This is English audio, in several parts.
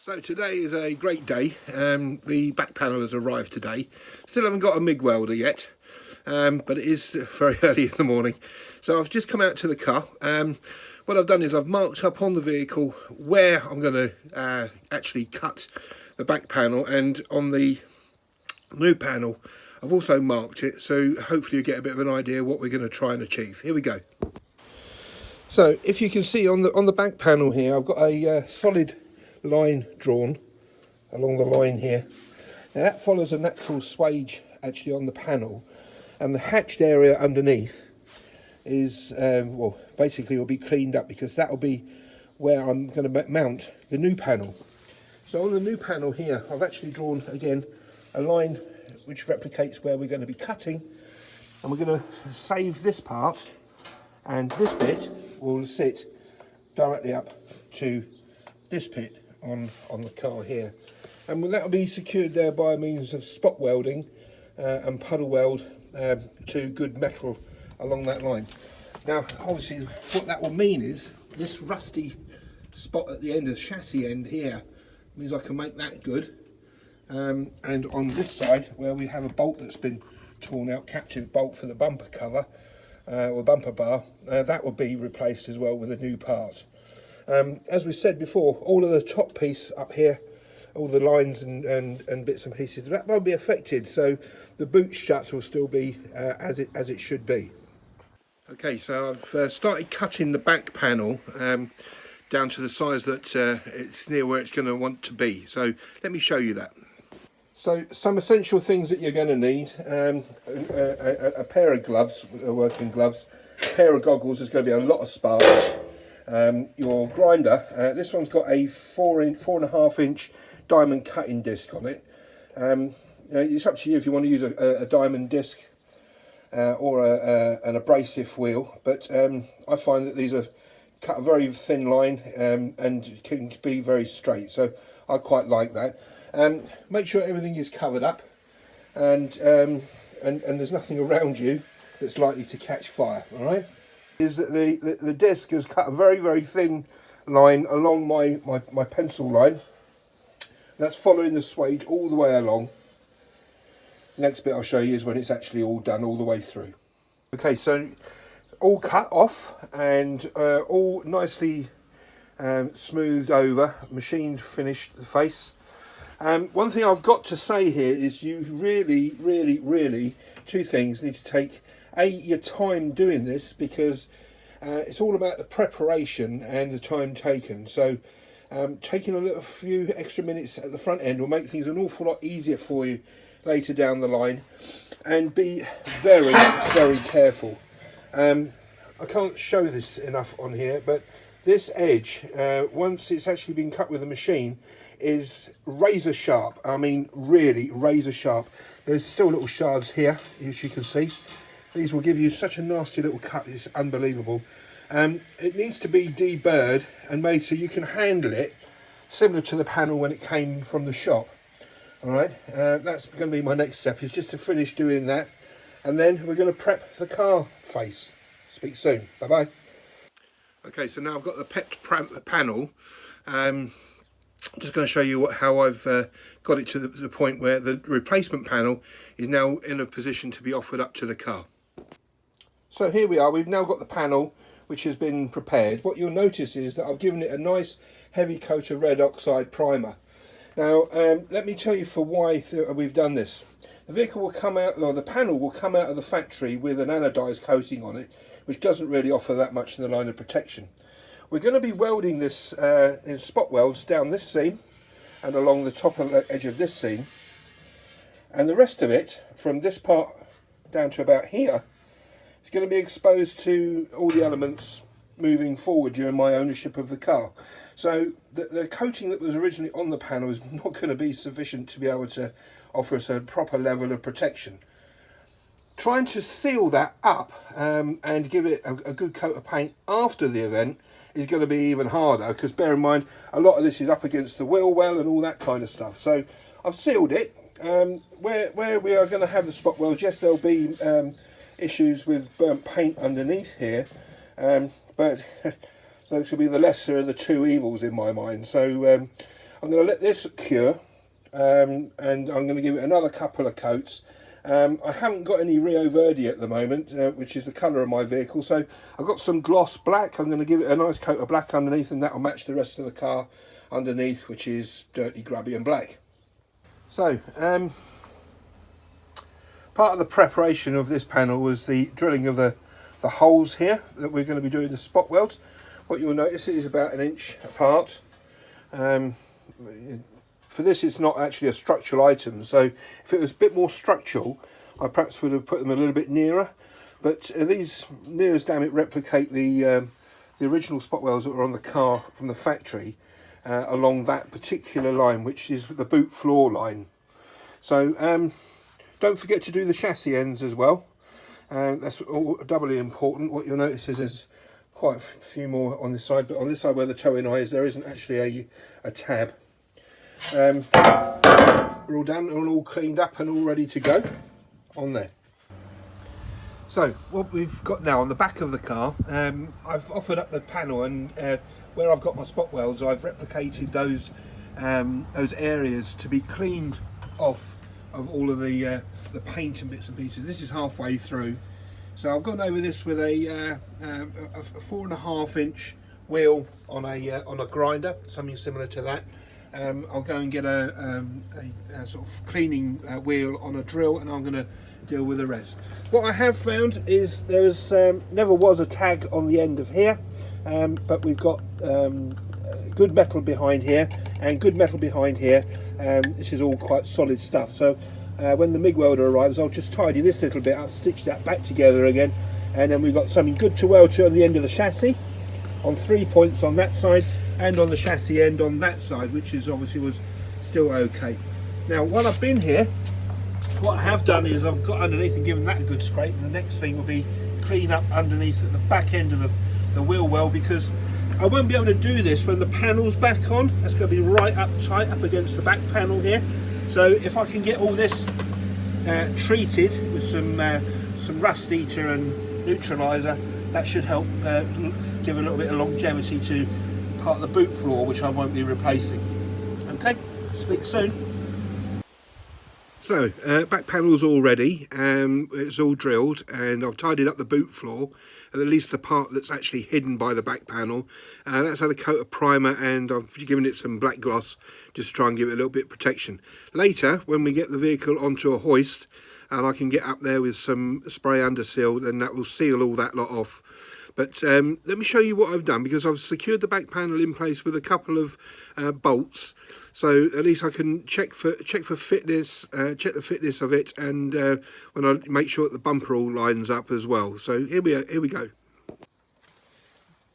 So today is a great day. The back panel has arrived today. Still haven't got a MIG welder yet, but it is very early in the morning. So I've just come out to the car. What I've done is I've marked up on the vehicle where I'm going to actually cut the back panel, and on the new panel I've also marked it, so hopefully you get a bit of an idea what we're going to try and achieve. Here we go. So if you can see on the back panel here, I've got a solid line drawn along the line here. Now that follows a natural swage actually on the panel, and the hatched area underneath is well, basically will be cleaned up, because that will be where I'm going to mount the new panel. So on the new panel here I've actually drawn again a line which replicates where we're going to be cutting, and we're going to save this part, and this bit will sit directly up to this pit on the car here, and that will be secured there by means of spot welding and puddle weld to good metal along that line. Now obviously what that will mean is this rusty spot at the end of the chassis end here means I can make that good, and on this side where we have a bolt that's been torn out, captive bolt for the bumper cover or bumper bar, that will be replaced as well with a new part. As we said before, all of the top piece up here, all the lines and bits and pieces, that won't be affected, so the boot struts will still be as it should be. Okay, so I've started cutting the back panel down to the size that it's near where it's going to want to be. So let me show you that. So some essential things that you're going to need: a pair of gloves, working gloves, a pair of goggles. There's going to be a lot of sparks. Your grinder, this one's got a 4.5 inch diamond cutting disc on it. It's up to you if you want to use a diamond disc or an abrasive wheel, but I find that these are cut a very thin line and can be very straight, so I quite like that. Make sure everything is covered up, and there's nothing around you that's likely to catch fire. All right. Is that the disc has cut a very thin line along my pencil line. That's following the swage all the way along. The next bit I'll show you is when it's actually all done all the way through. Okay, so all cut off and all nicely smoothed over, machined, finished the face. One thing I've got to say here is you really, two things need to take your time doing this, because it's all about the preparation and the time taken. So taking a few extra minutes at the front end will make things an awful lot easier for you later down the line, and be very careful. I can't show this enough on here, but this edge, once it's actually been cut with a machine, is razor sharp. I mean really razor sharp. There's still little shards here, as you can see. These will give you such a nasty little cut, it's unbelievable. It needs to be deburred and made so you can handle it, similar to the panel when it came from the shop. Alright, that's going to be my next step, is just to finish doing that, and then we're going to prep the car face. Speak soon, bye bye. Okay, so now I've got the prepped panel. I'm just going to show you how I've got it to the point where the replacement panel is now in a position to be offered up to the car. So here we are, we've now got the panel which has been prepared. What you'll notice is that I've given it a nice heavy coat of red oxide primer. Now let me tell you for why we've done this. The vehicle will come out, or the panel will come out of the factory with an anodised coating on it, which doesn't really offer that much in the line of protection. We're going to be welding this in spot welds down this seam and along the top edge of this seam, and the rest of it from this part down to about here is going to be exposed to all the elements moving forward during my ownership of the car. So the coating that was originally on the panel is not going to be sufficient to be able to offer us a proper level of protection. Trying to seal that up and give it a good coat of paint after the event is going to be even harder, because bear in mind a lot of this is up against the wheel well and all that kind of stuff. So I've sealed it. Where we are going to have the spot welds, yes, there'll be issues with burnt paint underneath here, but those will be the lesser of the two evils in my mind. So I'm going to let this cure, and I'm going to give it another couple of coats. I haven't got any Rio Verde at the moment, which is the colour of my vehicle, so I've got some gloss black. I'm going to give it a nice coat of black underneath, and that will match the rest of the car underneath, which is dirty, grubby and black. So part of the preparation of this panel was the drilling of the holes here that we're going to be doing the spot welds. What you'll notice is about 1 inch apart. For this, it's not actually a structural item, so if it was a bit more structural, I perhaps would have put them a little bit nearer. But these near as damn it replicate the original spot welds that were on the car from the factory along that particular line, which is the boot floor line. So don't forget to do the chassis ends as well. That's all doubly important. What you'll notice is there's quite a few more on this side, but on this side where the towing eye is, there isn't actually a tab. We're all done and all cleaned up and all ready to go on there. So what we've got now on the back of the car, I've offered up the panel, and where I've got my spot welds, I've replicated those areas to be cleaned off of all of the paint and bits and pieces. This is halfway through, so I've gone over this with a 4.5 inch wheel on a grinder, something similar to that. I'll go and get a sort of cleaning wheel on a drill, and I'm going to deal with the rest. What I have found is there's never was a tag on the end of here, but we've got good metal behind here and good metal behind here. This is all quite solid stuff, so when the MIG welder arrives, I'll just tidy this little bit up, stitch that back together again, and then we've got something good to weld to on the end of the chassis, on 3 points on that side, and on the chassis end on that side, which is obviously was still okay. Now while I've been here, what I have done is I've got underneath and given that a good scrape, and the next thing will be clean up underneath at the back end of the wheel well, because I won't be able to do this when the panel's back on. That's going to be right up tight up against the back panel here. So if I can get all this treated with some rust eater and neutralizer, that should help give a little bit of longevity to part of the boot floor, which I won't be replacing. Okay, speak soon. So back panel's all ready, it's all drilled, and I've tidied up the boot floor, at least the part that's actually hidden by the back panel. That's had a coat of primer, and I've given it some black gloss just to try and give it a little bit of protection. Later, when we get the vehicle onto a hoist and I can get up there with some spray under seal, then that will seal all that lot off. But let me show you what I've done, because I've secured the back panel in place with a couple of bolts, so at least I can check for fitness, check the fitness of it, and when I make sure that the bumper all lines up as well. So here we go.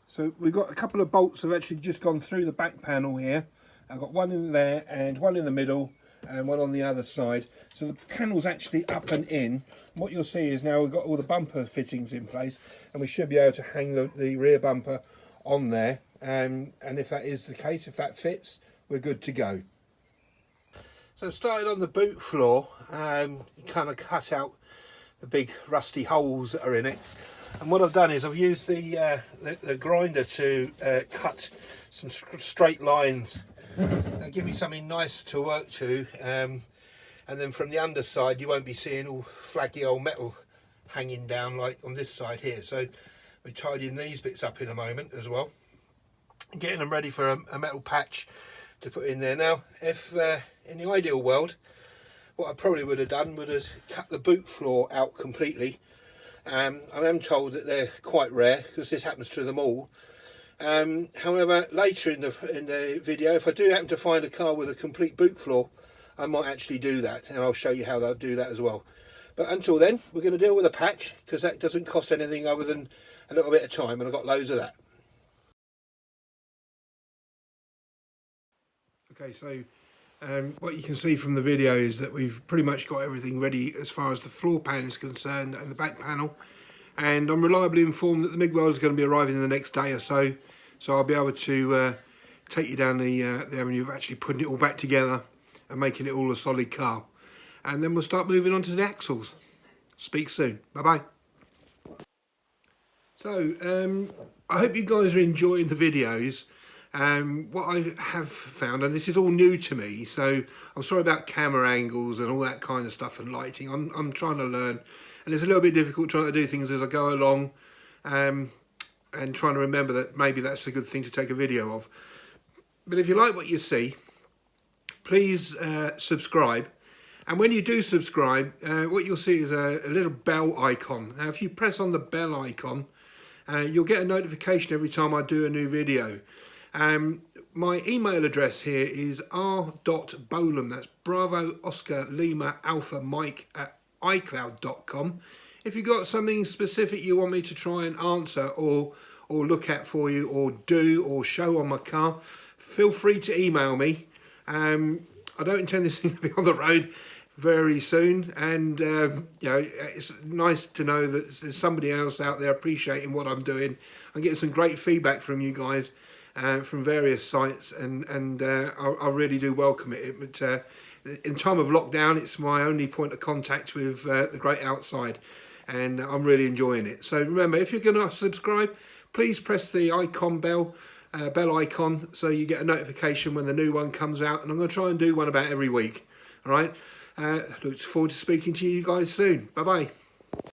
So we've got a couple of bolts that have actually just gone through the back panel here. I've got one in there and one in the middle and one on the other side. So the panel's actually up and in. What you'll see is now we've got all the bumper fittings in place, and we should be able to hang the rear bumper on there. And if that is the case, if that fits, we're good to go. So started on the boot floor, kind of cut out the big rusty holes that are in it. And what I've done is I've used the grinder to cut some straight lines. Give me something nice to work to. And then from the underside, you won't be seeing all flaggy old metal hanging down like on this side here. So we're tidying these bits up in a moment as well, getting them ready for a metal patch to put in there. Now, if in the ideal world, what I probably would have done would have cut the boot floor out completely. I am told that they're quite rare, because this happens to them all. However, later in the video, if I do happen to find a car with a complete boot floor, I might actually do that, and I'll show you how they'll do that as well. But until then, we're going to deal with a patch, because that doesn't cost anything other than a little bit of time, and I've got loads of that. Okay, so what you can see from the video is that we've pretty much got everything ready as far as the floor pan is concerned and the back panel, and I'm reliably informed that the MIG welder is going to be arriving in the next day or so, so I'll be able to take you down the avenue of actually putting it all back together and making it all a solid car, and then we'll start moving on to the axles. Speak soon. Bye bye. So I hope you guys are enjoying the videos. What I have found, and this is all new to me, so I'm sorry about camera angles and all that kind of stuff and lighting. I'm trying to learn, and it's a little bit difficult trying to do things as I go along, and trying to remember that maybe that's a good thing to take a video of. But if you like what you see, please subscribe. And when you do subscribe, what you'll see is a little bell icon. Now, if you press on the bell icon, you'll get a notification every time I do a new video. My email address here is r.bolam, that's Bravo Oscar Lima Alpha Mike at iCloud.com. If you've got something specific you want me to try and answer or look at for you or do or show on my car, feel free to email me. I don't intend this thing to be on the road very soon, and you know, it's nice to know that there's somebody else out there appreciating what I'm doing. I'm getting some great feedback from you guys from various sites, and I really do welcome it. But in time of lockdown, it's my only point of contact with the great outside, and I'm really enjoying it. So remember, if you're going to subscribe, please press the bell icon, so you get a notification when the new one comes out, and I'm going to try and do one about every week. All right. Look forward to speaking to you guys soon. Bye bye.